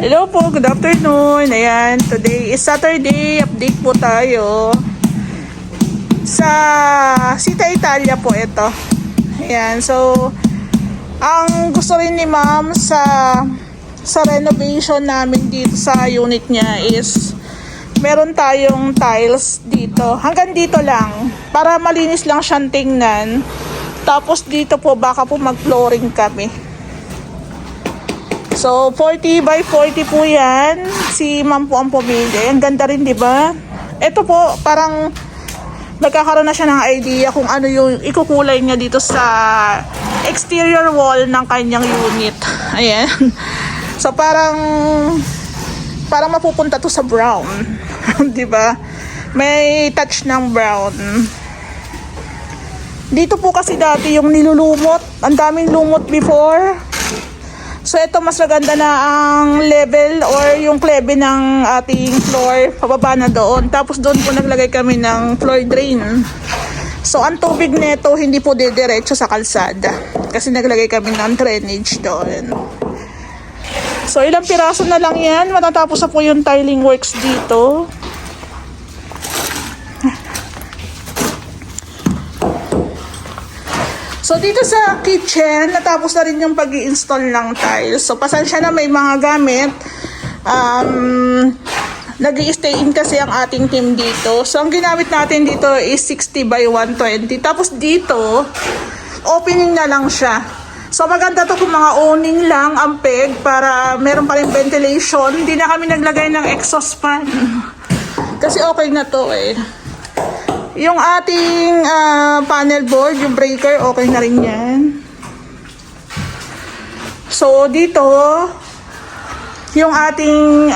Hello po, good afternoon. Ayan, today is Saturday. Update po tayo sa Sita Italia po ito. Ayan, so ang gusto rin ni ma'am sa renovation namin dito sa unit niya is meron tayong tiles dito. Hanggang dito lang para malinis lang siyang tingnan. Tapos dito po baka po mag-flooring kami. So 40 by 40 po yan. Si ma'am po ang pumili. Ang ganda rin, di ba? Ito po parang nagkakaroon na siya ng idea kung ano yung ikukulay niya dito sa exterior wall ng kanyang unit. Ayan. So parang mapupunta to sa brown. Di ba? May touch ng brown. Dito po kasi dati yung nilulumot. Ang daming lumot before. So ito mas maganda na ang level or yung klebe ng ating floor. Pababa na doon. Tapos doon po naglagay kami ng floor drain. So ang tubig nito hindi po didiretso sa kalsada. Kasi naglagay kami ng drainage doon. So ilang piraso na lang yan. Matatapos na po yung tiling works dito. So dito sa kitchen, natapos na rin yung pag-i-install ng tiles. So pasensya na may mga gamit. Nag-i-stay in kasi ang ating team dito. So ang ginamit natin dito is 60 by 120. Tapos dito, opening na lang siya. So maganda to kung mga owning lang ang peg para meron pa rin ventilation. Hindi na kami naglagay ng exhaust fan. Kasi okay na to eh. Yung ating panel board, yung breaker, okay na rin yan. So, dito, yung ating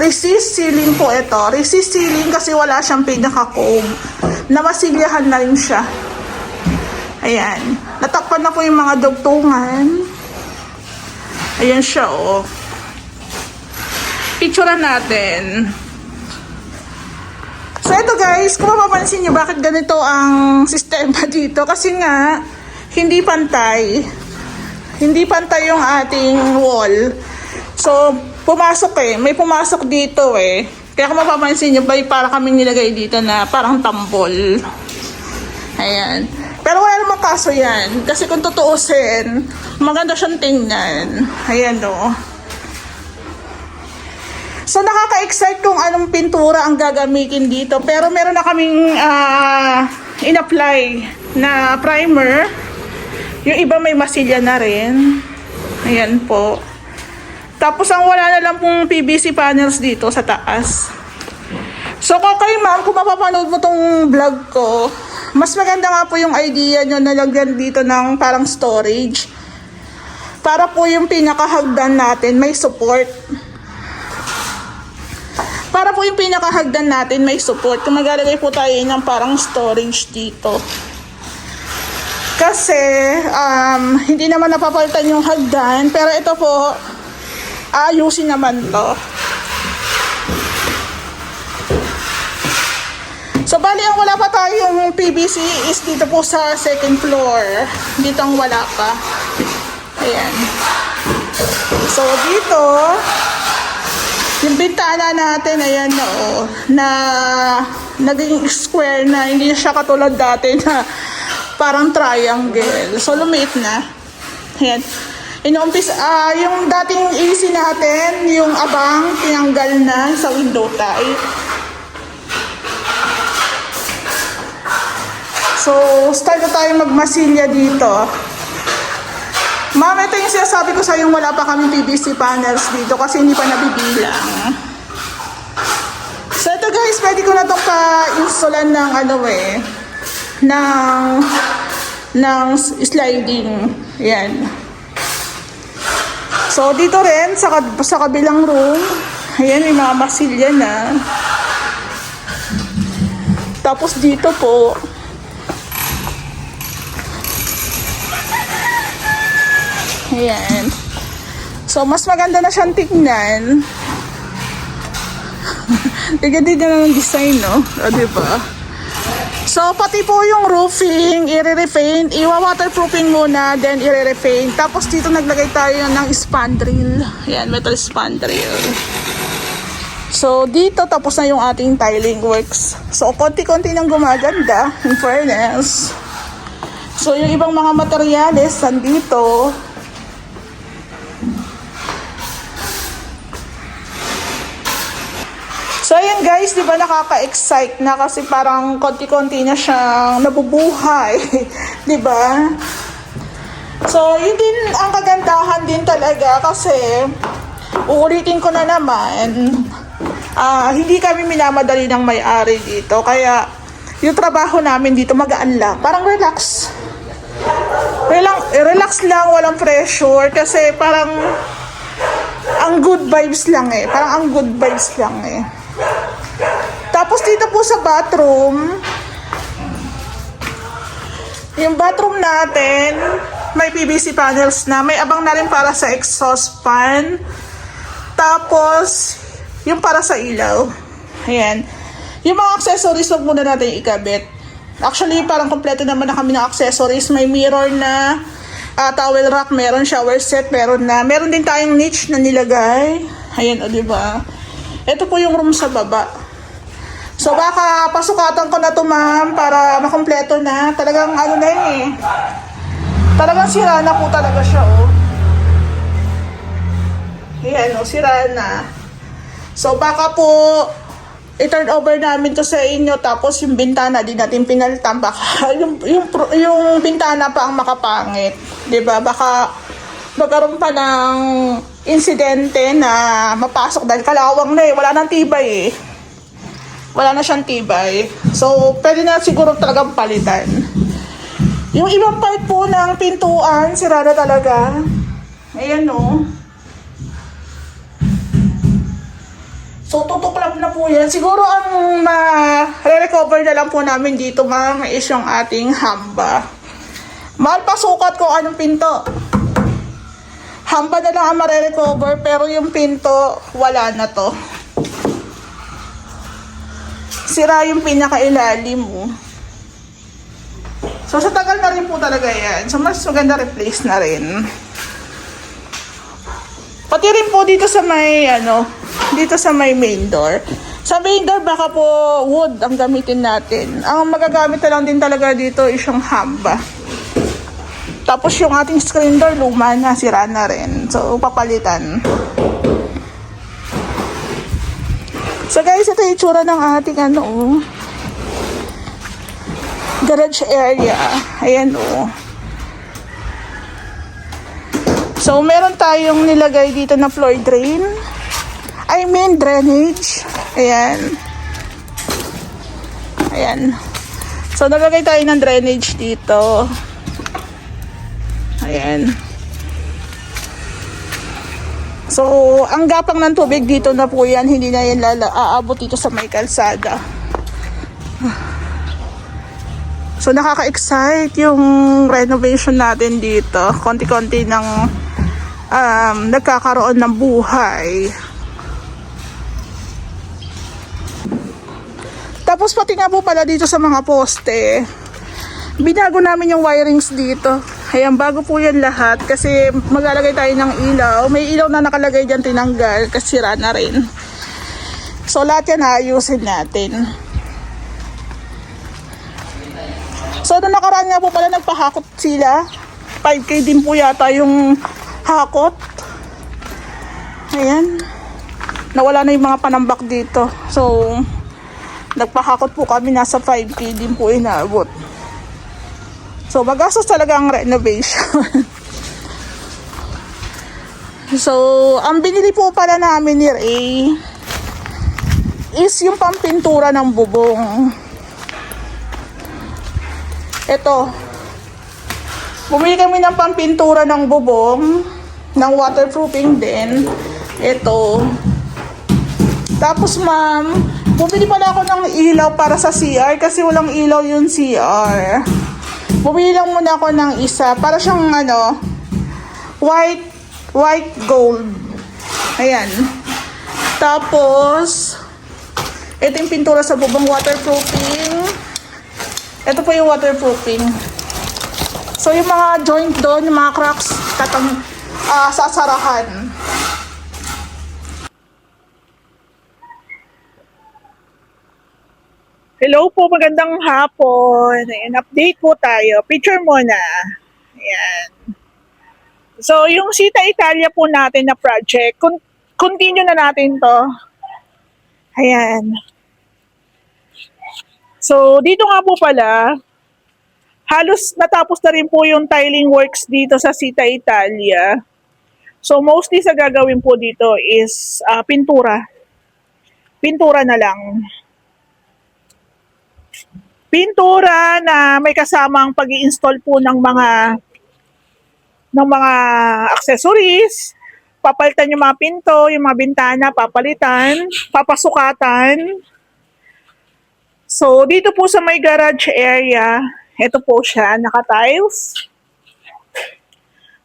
resist ceiling po ito. Resist ceiling kasi wala siyang pinaka-comb. Namasilyahan na rin siya. Ayan. Natakpan na po yung mga dugtungan. Ayan siya, oh. Picturean natin. So ito guys, kung mapapansin nyo bakit ganito ang sistema dito. Kasi nga, hindi pantay. Hindi pantay yung ating wall. So, pumasok eh. May pumasok dito eh. Kaya kung mapapansin nyo, para kaming nilagay dito na parang tambol. Ayan. Pero wala namang kaso yan. Kasi kung tutuusin, maganda siyang tingnan. Ayan o. So nakaka-excite kung anong pintura ang gagamitin dito. Pero meron na kaming in-apply na primer. Yung iba may masilya na rin. Ayan po. Tapos ang wala na lang pong PVC panels dito sa taas. So kung kayo ma'am, kung mapapanood mo tong vlog ko, mas maganda nga po yung idea nyo na lagyan dito ng parang storage. Para po yung pinakahagdan natin may support. Para po yung pinakahagdan natin may support. Kung maglalagay po tayo ng parang storage dito. Kasi, hindi naman napapalitan yung hagdan. Pero ito po, aayusin naman to. So, bali ang wala pa tayong PVC is dito po sa second floor. Dito ang wala pa. Ayan. So, dito, yung bintana natin, ayan na na naging square na, hindi siya katulad dati na parang triangle. So, lumiit na. Ayan. Inuumpis, yung dating AC natin, yung abang, tinanggal na sa window type. So, start na tayo magmasilya dito. Ma'am, ito yung sinasabi ko sa yung wala pa kami PVC panels dito kasi hindi pa nabibilang. So ito guys, pwede ko na itong pa-installan ng ng sliding. Yan. So dito rin sa kabilang room, ayan, may mga masilya na. Tapos dito po, ayan. So, mas maganda na siyang tignan. Tignan din na ng design, no? O, diba? So, pati po yung roofing, i-repaint, i-waterproofing muna, then i-repaint. Tapos dito naglagay tayo ng spandrel. Yan, metal spandrel. So, dito tapos na yung ating tiling works. So, konti-konti nang gumaganda, in fairness. So, yung ibang mga materyales, nandito. So, ayan guys, di ba nakaka-excite na kasi parang konti-konti na siyang nabubuhay. Di ba? So, yun din ang kagandahan din talaga kasi uulitin ko na naman, hindi kami minamadali ng may-ari dito. Kaya, yung trabaho namin dito magaan lang. Parang relax. Relax lang, walang pressure. Kasi parang, ang good vibes lang eh. Parang ang good vibes lang eh. Tapos dito po sa bathroom, yung bathroom natin, may PVC panels na. May abang na rin para sa exhaust fan. Tapos, yung para sa ilaw. Ayan. Yung mga accessories, huwag muna natin ikabit. Actually, parang kompleto naman na kami ng accessories. May mirror na, towel rack, meron shower set, meron na. Meron din tayong niche na nilagay. Ayan, o diba? Ito po yung room sa baba. So, baka pasukatan ko na to ma'am para makompleto na. Talagang ano na yun eh. Talagang sira na po talaga siya, oh. Ayan, oh, sira na. So, baka po i-turn over namin to sa inyo tapos yung bintana din natin pinalitan. Baka yung bintana pa ang makapangit. Diba? Baka magkaroon pa ng insidente na mapasok dahil kalawang na eh. Wala nang tibay eh. Wala na siyang tibay. So, pwede na siguro talagang palitan. Yung ibang part po ng pintuan, sira na talaga. Ayan o. So, tutuklap na po yan. Siguro ang ma-recover na lang po namin dito, ma'am, is yung ating hamba. Mahal pa sukat kung anong pinto. Hamba na lang ang ma-recover, pero yung pinto, wala na to. Sira yung pinakailalim mo. So, sa tagal na rin po talaga yan. So, mas maganda replace na rin. Pati rin po dito sa may, dito sa may main door. Sa main door, baka po wood ang gamitin natin. Ang magagamit na lang din talaga dito is yung hamba. Tapos yung ating screen door, luma na, sira na rin. So, papalitan. So, guys, ito yung itsura ng ating garage area. Ayan, oh. So, meron tayong nilagay dito na floor drain. I mean, drainage. Ayan. Ayan. So, nalagay tayo ng drainage dito. Ayan. So, ang gapang ng tubig dito na po yan, hindi na yan aabot dito sa may kalsada. So, nakaka-excite yung renovation natin dito. Konti-konti ng nagkakaroon ng buhay. Tapos pati nga po pala dito sa mga poste, binago namin yung wirings dito. Ayan, bago po yan lahat kasi maglalagay tayo ng ilaw. May ilaw na nakalagay dyan, tinanggal kasi sira na rin. So lahat yan ayusin natin. So doon nakaraan nga po pala nagpahakot sila. 5K din po yata yung hakot. Ayan. Nawala na yung mga panambak dito. So, nagpahakot po kami, nasa 5K din po inaabot. So, magastos talaga ang renovation. So, ang binili po pala namin ni Ray is yung pampintura ng bubong. Ito. Bumili kami ng pampintura ng bubong, ng waterproofing din. Ito. Tapos ma'am, bumili pala ako ng ilaw para sa CR kasi walang ilaw yung CR. Bumili lang muna ako ng isa para siyang white gold. Ayan. Tapos, ito yung pintura sa bubong, waterproofing. Ito po yung waterproofing. So yung mga joint doon, yung mga cracks, sasarahan. Hello po, magandang hapon. Ayan, update po tayo. Picture muna. Ayan. So, yung Sita Italia po natin na project, continue na natin to. Ayan. So, dito nga po pala, halos natapos na rin po yung tiling works dito sa Sita Italia. So, mostly sa gagawin po dito is pintura. Pintura na lang. Pintura na may kasamang pag-i-install po ng mga accessories, papalitan yung mga pinto, yung mga bintana, papalitan, papasukatan. So, dito po sa may garage area, ito po siya, naka-tiles.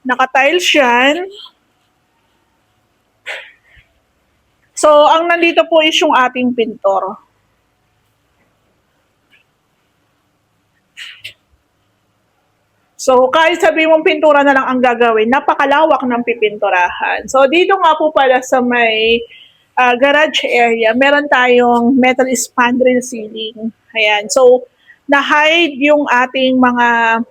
Naka-tiles yan. So, ang nandito po is yung ating pintor. So, kahit sabihin mong pintura na lang ang gagawin, napakalawak ng pipinturahan. So, dito nga po pala sa may garage area, meron tayong metal spandrel ceiling. Ayan. So, na-hide yung ating mga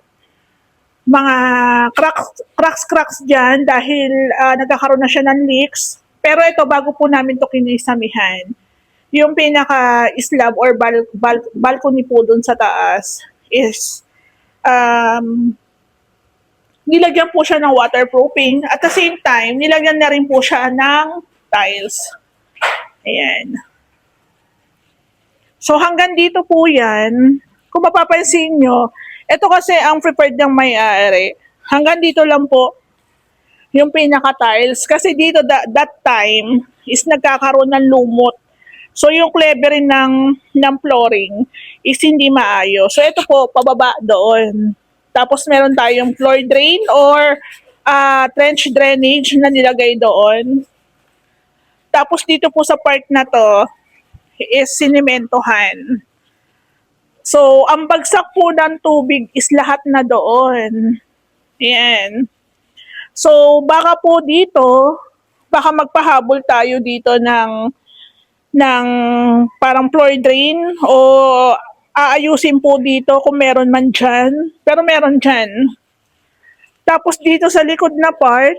cracks dyan dahil nagkakaroon na siya ng leaks. Pero ito, bago po namin to kinisamihan, yung pinaka-slab or balcony po dun sa taas is nilagyan po siya ng waterproofing. At the same time, nilagyan na rin po siya ng tiles. Ayan. So, hanggang dito po yan. Kung mapapansin nyo, ito kasi ang prepared ng may-ari. Hanggang dito lang po yung pinaka-tiles. Kasi dito, that time, is nagkakaroon ng lumot. So, yung clever ng flooring is hindi maayos. So, ito po, pababa doon. Tapos, meron tayong floor drain or trench drainage na nilagay doon. Tapos, dito po sa part na to is sinimentohan. So, ang bagsak po ng tubig is lahat na doon. Ayan. So, baka po dito, baka magpahabol tayo dito ng parang floor drain o aayusin po dito kung meron man dyan. Pero meron dyan. Tapos dito sa likod na part,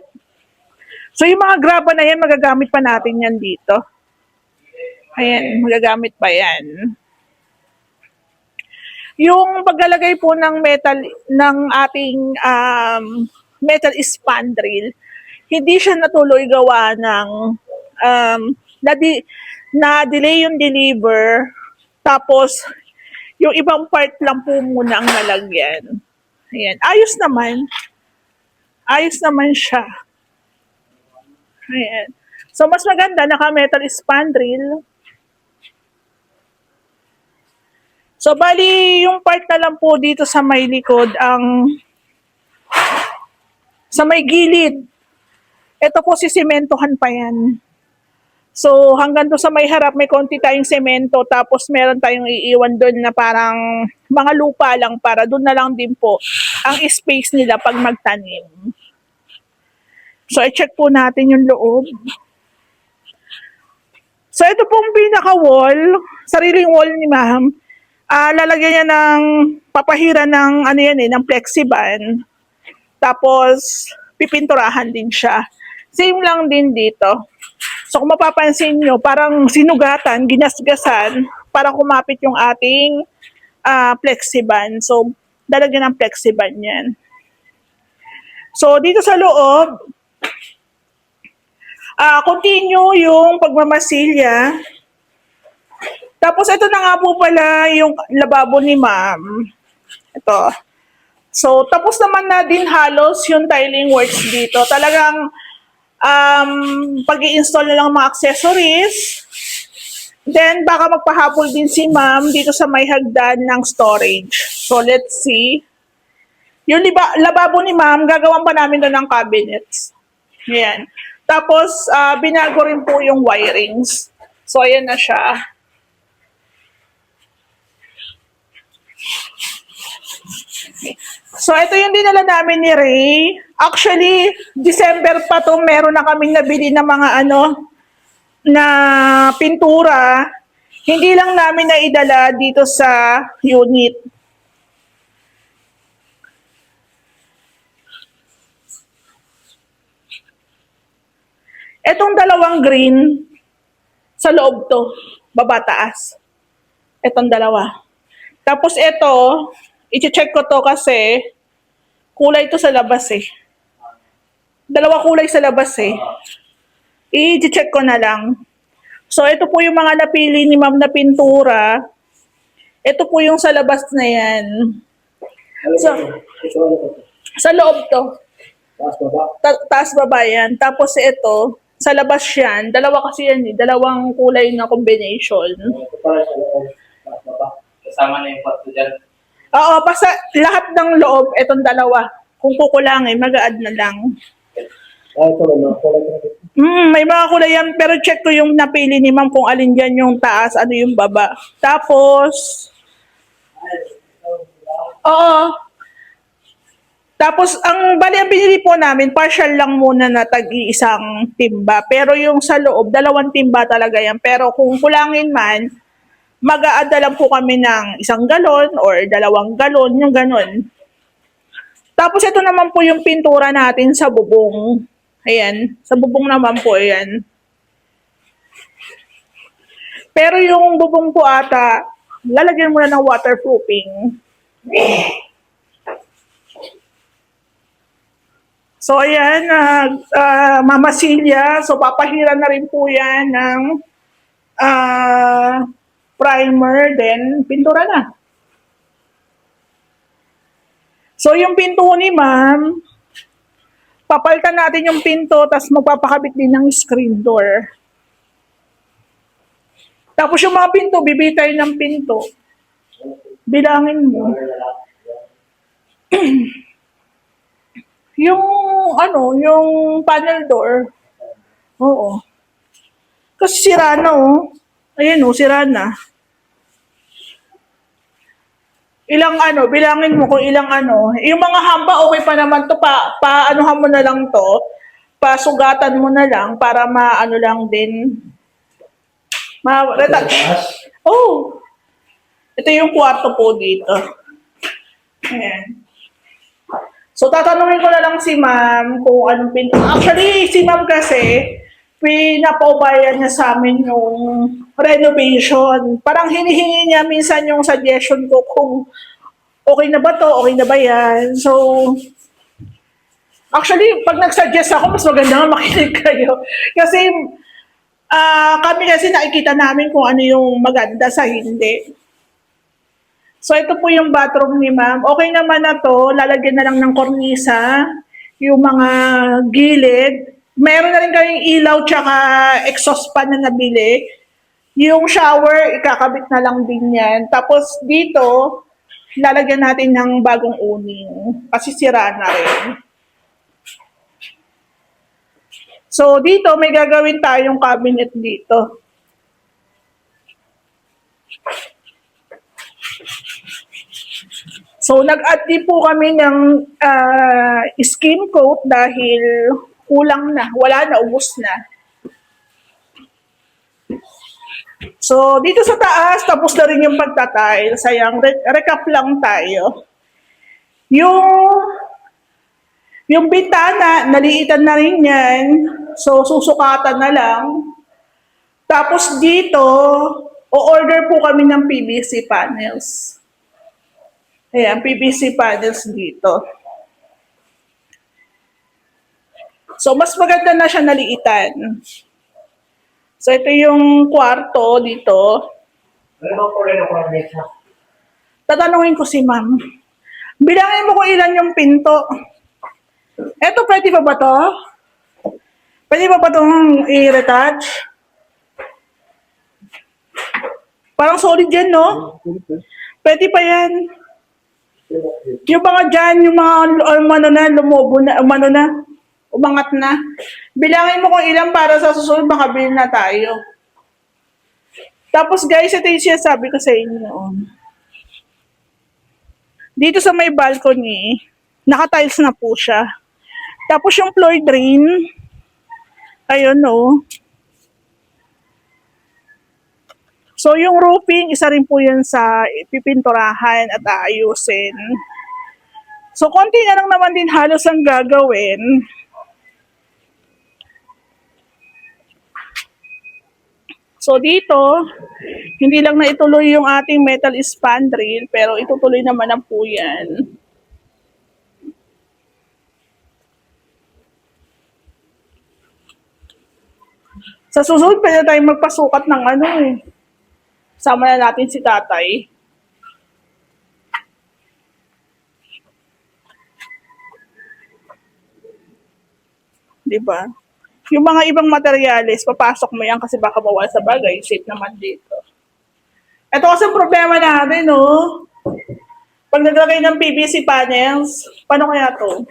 so yung mga graba na yan, magagamit pa natin yan dito. Ayan, magagamit pa yan. Yung paglalagay po ng metal, ng ating metal spandrel, hindi siya natuloy gawa ng na-delay yung deliver, tapos yung ibang part lang po muna ang nalagyan. Ayan. Ayos naman. Ayos naman siya. Ayan. So, mas maganda, naka-metal spandrel. So, bali, yung part na lang po dito sa may likod, sa may gilid. Ito po, sisimentohan pa yan. So, hanggang doon sa may harap, may konti tayong semento, tapos meron tayong iiwan doon na parang mga lupa lang para doon na lang din po ang space nila pag magtanim. So, i-check po natin yung loob. So, ito pong pinaka-wall, sariling wall ni ma'am. Lalagyan niya ng papahira ng ng plexiband. Tapos, pipinturahan din siya. Same lang din dito. So kung mapapansin nyo, parang sinugatan, ginasgasan para kumapit yung ating plexiband. So, dalagyan ng plexiband yan. So, dito sa loob, continue yung pagmamasilya. Tapos, ito na nga po pala yung lababo ni ma'am. Ito. So, tapos naman na din halos yung tiling works dito. Talagang pag-i-install na lang mga accessories. Then, baka magpahabol din si ma'am dito sa may hagdan ng storage. So, let's see. Yung lababo ni ma'am, gagawan pa namin doon ng cabinets. Ayan. Tapos, binago rin po yung wirings. So, ayan na siya. So, ito yung dinala namin ni Ray. Actually, December pa to, meron na kaming nabili ng mga na pintura. Hindi lang namin naidala dito sa unit. Etong dalawang green, sa loob to, baba taas. Etong dalawa. Tapos ito, i-check ko to kasi kulay to sa labas eh. Dalawa kulay sa labas eh. I-check ko na lang. So ito po yung mga napili ni ma'am na pintura. Ito po yung sa labas na yan. So, sa loob to. Taas baba yan. Tapos ito, sa labas yan. Dalawa kasi yan eh. Dalawang kulay na combination. Kasama na yung kwarto dyan. Oo, basta lahat ng loob, etong dalawa. Kung kukulangin, mag-a-add na lang. May mga kulay yan, pero check ko yung napili ni ma'am kung alin dyan yung taas, ano yung baba. Tapos, oo. Tapos, bali ang binili po namin, partial lang muna na tag-iisang timba. Pero yung sa loob, 2 timba talaga yan. Pero kung kulangin man, mag-a-add lang po kami ng 1 galon or 2 galon, yung ganun. Tapos ito naman po yung pintura natin sa bubong. Ayan, sa bubong naman po ayan. Pero yung bubong po ata, lalagyan mo na ng waterproofing. So ayan, mamasilya. So papahira na rin po yan ng primer, then pintura na. So yung pinto ni ma'am, papalitan natin yung pinto, tapos magpapakabit din ng screen door. Tapos yung mga pinto, bibili tayo ng pinto. Bilangin mo. Yung yung panel door. Oo. Kasi sira na oh. Ayan oh, sira na. Ilang bilangin mo kung ilang Yung mga hamba, okay pa naman to. Paanohan mo na lang to. Pasugatan mo na lang para lang din. Ma-retouch. Oh. Ito yung kwarto po dito. Ayan. So, tatanungin ko na lang si ma'am kung anong Actually, si ma'am kasi, pinapaubayan niya sa amin yung renovation. Parang hinihingi niya minsan yung suggestion ko kung okay na ba to, okay na ba yan. So, actually, pag nag-suggest ako, mas maganda nga makinig kayo. Kasi, kami kasi nakikita namin kung ano yung maganda sa hindi. So, ito po yung bathroom ni ma'am. Okay naman na to. Lalagyan na lang ng kornisa. Yung mga gilid. Meron na rin kaming ilaw tsaka exhaust fan na nabili. Yung shower, ikakabit na lang din yan. Tapos dito, lalagyan natin ng bagong uning. Kasi sira na rin. So, dito, may gagawin tayong cabinet dito. So, nag-add din po kami ng skim coat dahil kulang na. Wala na, ubos na. So, dito sa taas, tapos na rin yung pagtatile. Sayang, recap lang tayo. Yung bintana, naliitan na rin yan. So, susukatan na lang. Tapos dito, o-order po kami ng PVC panels. Ayan, PVC panels dito. So, mas maganda na siya naliitan. So, ito yung kwarto dito. Tatanungin ko si ma'am. Bilangin mo kung ilan yung pinto. Eto, pwede pa ba to? Pwede pa ba itong i-retouch? Parang solid yan, no? Pwede pa yan. Yung mga dyan, yung mga lumobo na, umangat na. Bilangin mo kung ilan para sa susunod, makabili na tayo. Tapos guys, ito yung sinasabi ko sa inyo. Dito sa may balcony, naka-tiles na po siya. Tapos yung floor drain, ayun no. So yung roofing, isa rin po yun sa pipinturahan at aayusin. So konti na lang naman din halos ang gagawin. So dito, hindi lang na ituloy yung ating metal span drill, pero itutuloy naman na po yan. Sa susunod, pwede tayong magpasukat ng ano eh. Sama na natin si tatay. Diba? Yung mga ibang materyales, papasok mo yan kasi baka mawala sa bagay. Safe naman dito. Ito kasi problema natin, no? Pag naglagay ng PVC panels, paano kaya to?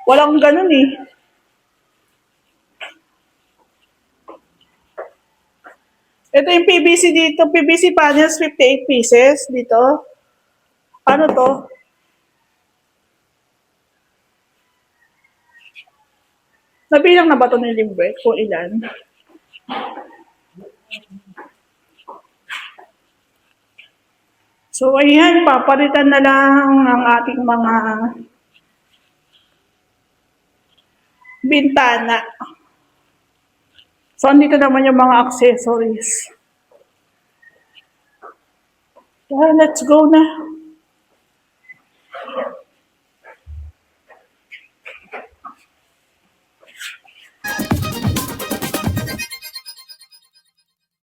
Walang ganun eh. Ito yung PVC dito, PVC panels, 58 pieces dito. Ano to? Nabilang na ba ito ni Limbre kung ilan? So ayan, papalitan na lang ang ating mga bintana. So andito naman yung mga accessories. Let's go na.